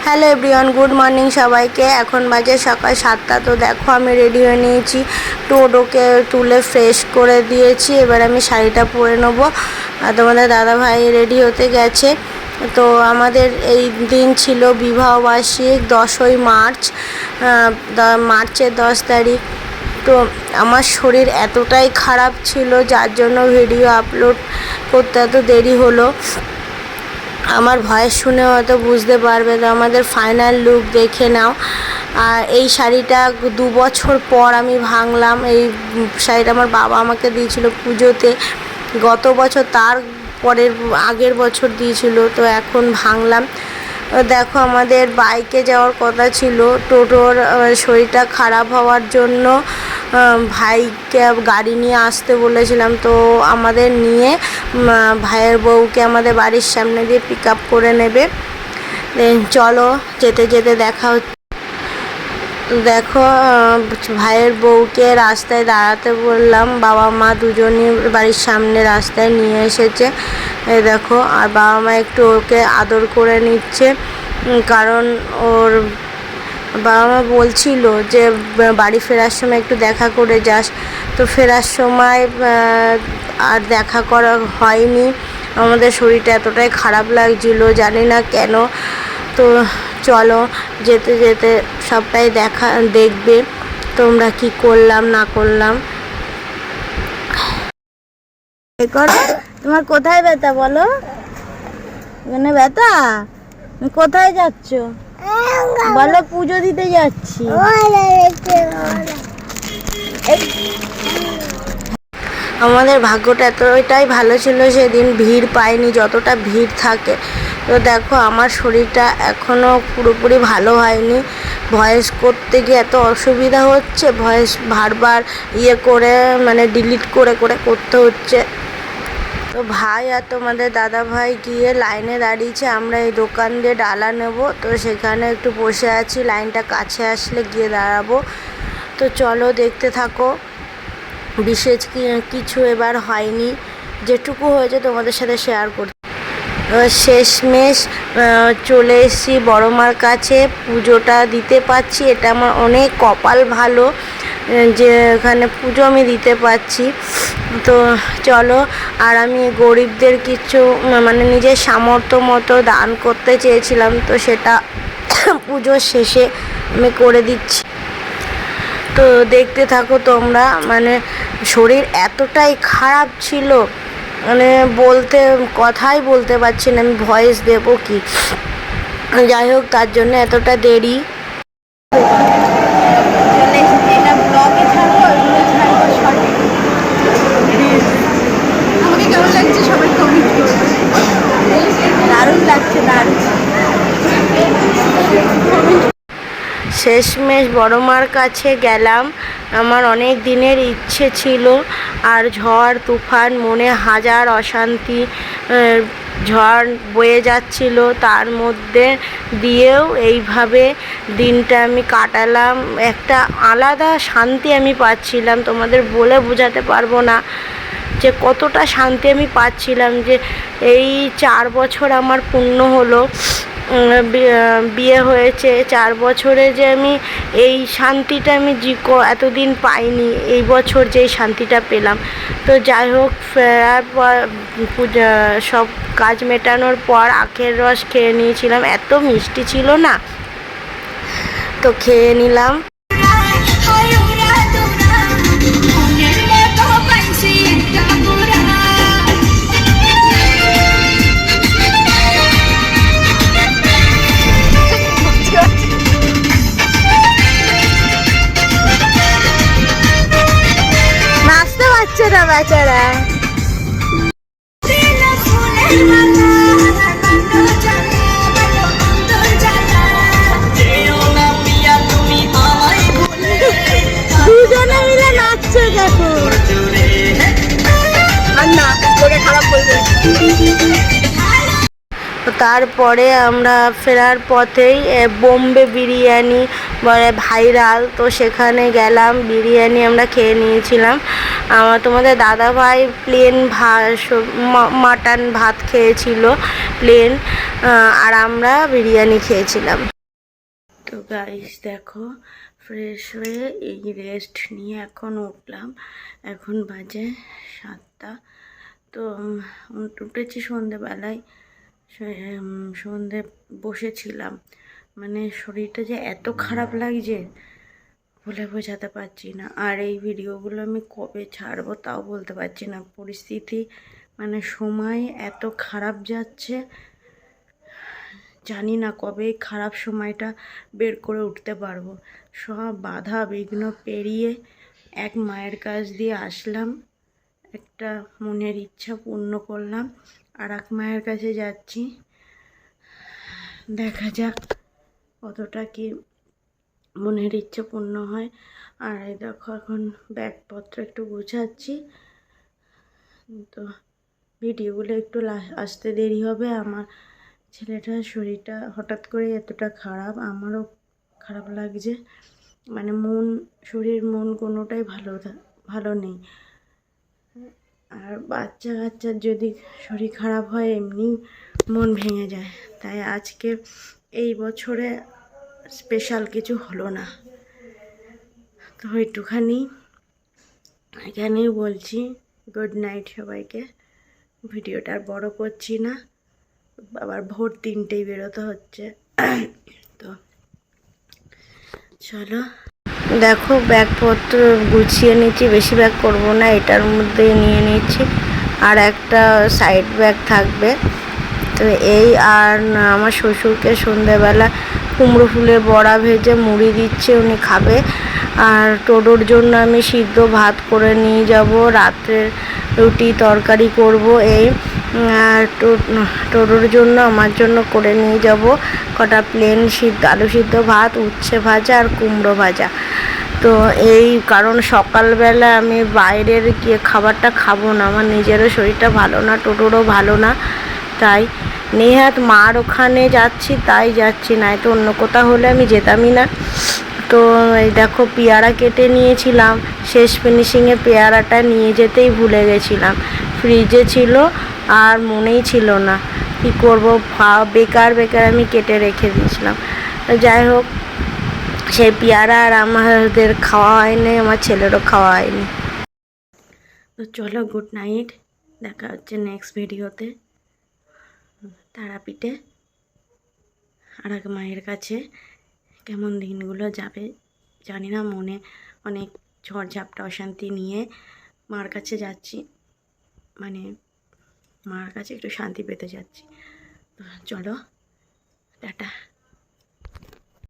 Hello everyone, good morning সবাইকে। এখন বাজে সকাল 7টা। তো দেখো আমি রেডি হয়ে নিয়েছি, টোটোকে তুলে ফ্রেশ করে দিয়েছি। এবার আমি শাড়িটা পরে নেবো। আর তোমাদের দাদাভাই রেডি হতে গেছে। তো আমাদের এই দিন ছিল বিবাহবার্ষিক 10ই মার্চ, মার্চের 10 তারিখ। তো আমার শরীর এতটাই খারাপ ছিল যার জন্য ভিডিও আপলোড করতে এত দেরি হলো। আমার ভয়েস শুনে হয়তো বুঝতে পারবে। তো আমাদের ফাইনাল লুক দেখে নাও। আর এই শাড়িটা 2 বছর পর আমি ভাঙলাম। এই শাড়িটা আমার বাবা আমাকে দিয়েছিল পুজোতে, গত বছর তার পরের আগের বছর দিয়েছিল। তো এখন ভাঙলাম। দেখো আমাদের বাইকে যাওয়ার কথা ছিল, টোটোর শরীরটা খারাপ হওয়ার জন্য ভাইকে গাড়ি নিয়ে আসতে বলেছিলাম। তো আমাদের নিয়ে ভাইয়ের বউকে আমাদের বাড়ির সামনে দিয়ে পিক আপ করে নেবে। চলো যেতে যেতে দেখা হচ্ছে। দেখো ভাইয়ের বউকে রাস্তায় দাঁড়াতে বললাম, বাবা মা দুজনই বাড়ির সামনে রাস্তায় নিয়ে এসেছে। এই দেখো, আর বাবা মা একটু ওকে আদর করে নিচ্ছে, কারণ ওর বাবা মা বলছিল যে বাড়ি ফেরার সময় একটু দেখা করে যাস। তো ফেরার সময় আর দেখা করা হয়নি। আমাদের শরীরটা এতটাই খারাপ লাগছিল, জানি না কেন। তো চলো যেতে যেতে সবটাই দেখবে তোমরা কি করলাম না করলাম। তোমার কোথায় ব্যথা বলো? এখানে ব্যথা? কোথায় যাচ্ছ বলো? পুজো দিতে যাচ্ছি। আমাদের ভাগ্যটা এতটাই ভালো ছিল, সেদিন ভিড় পাইনি যতটা ভিড় থাকে। তো দেখো আমার শরীরটা এখনও পুরোপুরি ভালো হয়নি। ভয়েস করতে গিয়ে এত অসুবিধা হচ্ছে, ভয়েস বারবার করে মানে ডিলিট করে করতে হচ্ছে। তো ভাই আর তোমাদের দাদা ভাই গিয়ে লাইনে দাঁড়িয়েছে। আমরা এই দোকান দিয়ে ডালা নেব, তো সেখানে একটু বসে আছি। লাইনটা কাছে আসলে গিয়ে দাঁড়াবো। তো চলো দেখতে থাকো। বিশেষ কিছু এবার হয়নি, যেটুকু হয়েছে তোমাদের সাথে শেয়ার করছি। শেষমেশ চলে এসেছি বড় মার কাছে, পুজোটা দিতে পারছি। এটা আমার অনেক কপাল ভালো যে এখানে পুজো আমি দিতে পারছি। তো চলো, আর আমি গরিবদের কিছু মানে নিজের সামর্থ্য মতো দান করতে চেয়েছিলাম, তো সেটা পুজোর শেষে আমি করে দিচ্ছি। তো দেখতে থাকো তোমরা। মানে শরীর এতটাই খারাপ ছিল, মানে কথাই বলতে পারছি না আমি ভয়েস দেবো কি। যাই হোক, তার জন্য এতটা দেরি। দারুণ লাগছে, দারুণ। শেষমেশ বড় মার কাছে গেলাম। আমার অনেক দিনের ইচ্ছে ছিল। আর ঝড় তুফান, মনে হাজার অশান্তি, ঝড় বয়ে যাচ্ছিল, তার মধ্যে দিয়েও এইভাবে দিনটা আমি কাটালাম। একটা আলাদা শান্তি আমি পাচ্ছিলাম, তোমাদের বলে বোঝাতে পারবো না যে কতটা শান্তি আমি পাচ্ছিলাম। যে এই 4 বছর আমার পূর্ণ হলো, বিয়ে হয়েছে 4 বছরে, যে আমি এই শান্তিটা আমি এতদিন পাইনি। এই বছর যেই শান্তিটা পেলাম। তো যাই হোক, ফেরার পর সব কাজ মেটানোর পর আখের রস খেয়ে নিয়েছিলাম। এত মিষ্টি ছিল না, তো খেয়ে নিলাম। বেচারা দুজনে মিলে নাচছে, দেখো। আর না, তোকে খারাপ বলবে। তারপরে আমরা ফেরার পথেই বোম্বে বিরিয়ানি বলে ভাইরাল, তো সেখানে গেলাম। বিরিয়ানি আমরা খেয়ে নিয়েছিলাম। তোমাদের দাদাভাই প্লেন মাটন ভাত খেয়েছিল প্লেন, আর আমরা বিরিয়ানি খেয়েছিলাম। তো গাইস দেখো, ফ্রেশ হয়ে এই রেস্ট নিয়ে এখন উঠলাম। এখন বাজে 7টা। তো উঠেছি সন্ধেবেলায়। সন্ধে বসেছিলাম, মানে শরীরটা যে এত খারাপ লাগছে বলে বোঝাতে পারছি না। আর এই ভিডিওগুলো আমি কবে ছাড়বো তাও বলতে পারছি না। পরিস্থিতি মানে সময় এত খারাপ যাচ্ছে, জানি না কবে এই খারাপ সময়টা বের করে উঠতে পারবো। সব বাধা বিঘ্ন পেরিয়ে এক মায়ের কাছ দিয়ে আসলাম, একটা মনের ইচ্ছা পূর্ণ করলাম, আর এক মায়ের কাছে যাচ্ছি। দেখা যাক কতটা কি মনের ইচ্ছা পূর্ণ হয়। আর এই দেখো এখন ব্যাগপত্র একটু গোছাচ্ছি। তো ভিডিওগুলো একটু আসতে দেরি হবে। আমার ছেলেটার শরীরটা হঠাৎ করে এতটা খারাপ, আমারও খারাপ লাগছে। মানে মন, শরীর মন কোনোটাই ভালো নেই। আর বাচ্চা কাচ্চার যদি শরীর খারাপ হয় এমনি মন ভেঙে যায়। তাই আজকে এই বছরে স্পেশাল কিছু হলো না। তো একটুখানি এখানেই বলছি গুড নাইট সবাইকে। ভিডিওটা আর বড় করছি না, আবার ভোর 3টেই বেরোতে হচ্ছে। তো চলো, দেখো ব্যাগপত্র গুছিয়ে নিচ্ছি, বেশি ব্যাগ করবো না, এটার মধ্যেই নিয়ে নিচ্ছি। আর একটা সাইড ব্যাগ থাকবে। তো এই, আর আমার শ্বশুরকে সন্ধ্যেবেলা কুমড়ো ফুলের বড়া ভেজে মুড়ি দিচ্ছে, উনি খাবে। আর টোটোর জন্য আমি সিদ্ধ ভাত করে নিয়ে যাব, রাত্রের রুটি তরকারি করব। এই টোটোর জন্য আমার জন্য করে নিয়ে যাব কটা প্লেন আলু সিদ্ধ ভাত, উচ্ছে ভাজা আর কুমড়ো ভাজা। তো এই কারণ সকালবেলা আমি বাইরের খাবারটা খাবো না, আমার নিজেরও শরীরটা ভালো না, টোটোরও ভালো না। তাই নেহাত মার ওখানে যাচ্ছি তাই যাচ্ছি, না তো অন্য কোথাও হলে আমি যেতামই না। তো এই দেখো পেয়ারা কেটে নিয়েছিলাম, শেষ ফিনিশিংয়ে পেয়ারাটা নিয়ে যেতেই ভুলে গেছিলাম, ফ্রিজে ছিল আর মনেই ছিল না। কি করব, বেকার আমি কেটে রেখে দিয়েছিলাম। যাই হোক, সেই পেয়ারা আর আমাদের খাওয়া হয়নি, আমার ছেলেরও খাওয়া হয়নি। তো চলো, গুড নাইট, দেখা হচ্ছে নেক্সট ভিডিওতে। তারাপীঠে আর এক মায়ের কাছে কেমন দিনগুলো যাবে জানি না, মনে অনেক ঝড়ঝাপটা অশান্তি নিয়ে মার কাছে যাচ্ছি, মানে মার কাছে একটু শান্তি পেতে যাচ্ছি। তো চলো, টাটা।